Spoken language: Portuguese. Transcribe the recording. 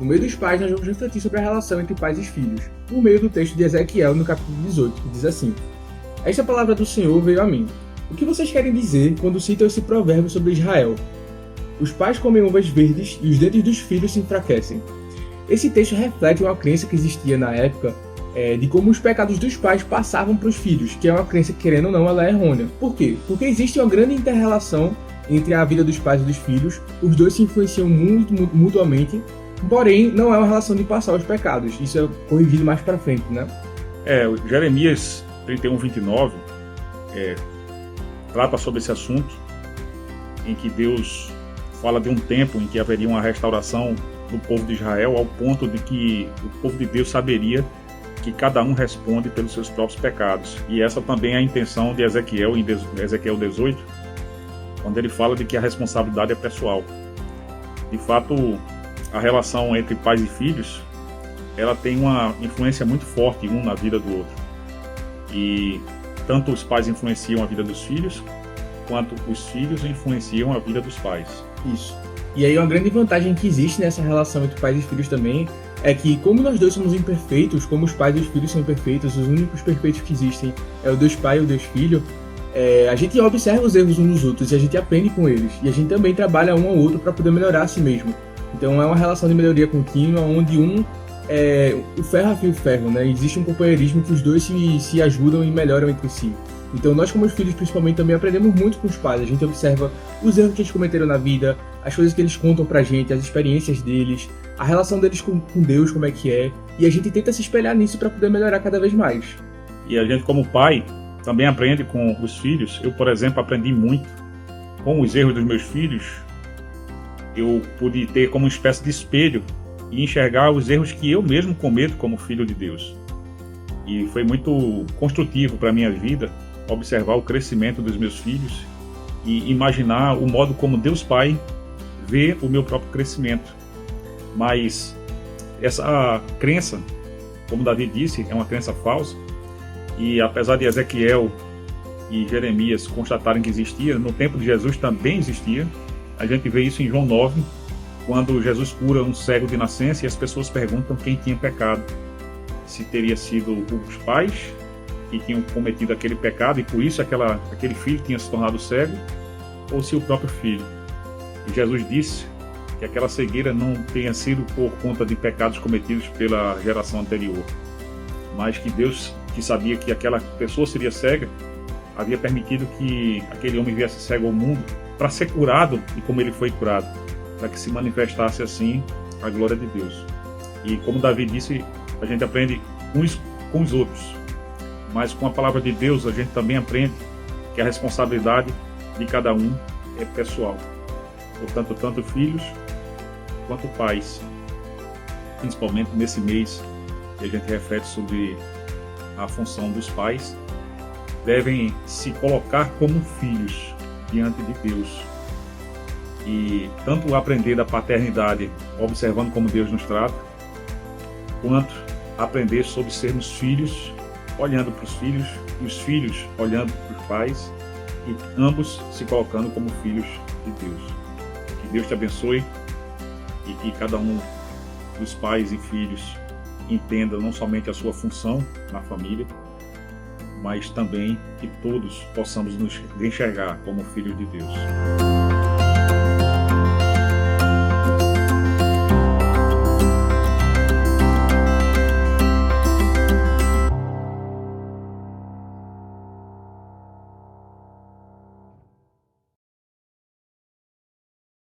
No meio dos pais, nós vamos refletir sobre a relação entre pais e filhos, por meio do texto de Ezequiel, no capítulo 18, que diz assim: Esta palavra do Senhor veio a mim. O que vocês querem dizer quando citam esse provérbio sobre Israel? Os pais comem uvas verdes e os dentes dos filhos se enfraquecem. Esse texto reflete uma crença que existia na época de como os pecados dos pais passavam para os filhos, que é uma crença que, querendo ou não, ela é errônea. Por quê? Porque existe uma grande inter-relação entre a vida dos pais e dos filhos, os dois se influenciam muito mutuamente, porém não é uma relação de passar os pecados. Isso é corrigido mais para frente, né? O Jeremias 31:29 trata sobre esse assunto, em que Deus fala de um tempo em que haveria uma restauração do povo de Israel, ao ponto de que o povo de Deus saberia que cada um responde pelos seus próprios pecados. E essa também é a intenção de Ezequiel, em Ezequiel 18, quando ele fala de que a responsabilidade é pessoal. De fato, a relação entre pais e filhos, ela tem uma influência muito forte um na vida do outro. E tanto os pais influenciam a vida dos filhos, quanto os filhos influenciam a vida dos pais. Isso. E aí uma grande vantagem que existe nessa relação entre pais e filhos também é que, como nós dois somos imperfeitos, como os pais e os filhos são imperfeitos, os únicos perfeitos que existem é o Deus Pai e o Deus Filho, a gente observa os erros uns dos outros e a gente aprende com eles. E a gente também trabalha um ao outro para poder melhorar a si mesmo. Então é uma relação de melhoria contínua, onde o ferro afia o ferro, né? Existe um companheirismo que os dois se ajudam e melhoram entre si. Então nós, como filhos, principalmente, também aprendemos muito com os pais. A gente observa os erros que eles cometeram na vida, as coisas que eles contam pra gente, as experiências deles, a relação deles com Deus, como é que é. E a gente tenta se espelhar nisso para poder melhorar cada vez mais. E a gente, como pai, também aprende com os filhos. Eu, por exemplo, aprendi muito com os erros dos meus filhos. Eu pude ter como uma espécie de espelho e enxergar os erros que eu mesmo cometo como filho de Deus. E foi muito construtivo para a minha vida observar o crescimento dos meus filhos e imaginar o modo como Deus Pai vê o meu próprio crescimento. Mas essa crença, como Davi disse, é uma crença falsa, e apesar de Ezequiel e Jeremias constatarem que existia, no tempo de Jesus também existia. A gente vê isso em João 9, quando Jesus cura um cego de nascença e as pessoas perguntam quem tinha pecado. Se teria sido os pais que tinham cometido aquele pecado e por isso aquele filho tinha se tornado cego, ou se o próprio filho. E Jesus disse que aquela cegueira não tenha sido por conta de pecados cometidos pela geração anterior, mas que Deus, que sabia que aquela pessoa seria cega, havia permitido que aquele homem viesse cego ao mundo para ser curado, e como ele foi curado, para que se manifestasse assim a glória de Deus. E como Davi disse, a gente aprende uns com os outros, mas com a palavra de Deus a gente também aprende que a responsabilidade de cada um é pessoal. Portanto, tanto filhos quanto pais, principalmente nesse mês que a gente reflete sobre a função dos pais, devem se colocar como filhos diante de Deus e tanto aprender da paternidade observando como Deus nos trata, quanto aprender sobre sermos filhos olhando para os filhos e os filhos olhando para os pais, e ambos se colocando como filhos de Deus. Que Deus te abençoe e que cada um dos pais e filhos entenda não somente a sua função na família, mas também que todos possamos nos enxergar como filhos de Deus.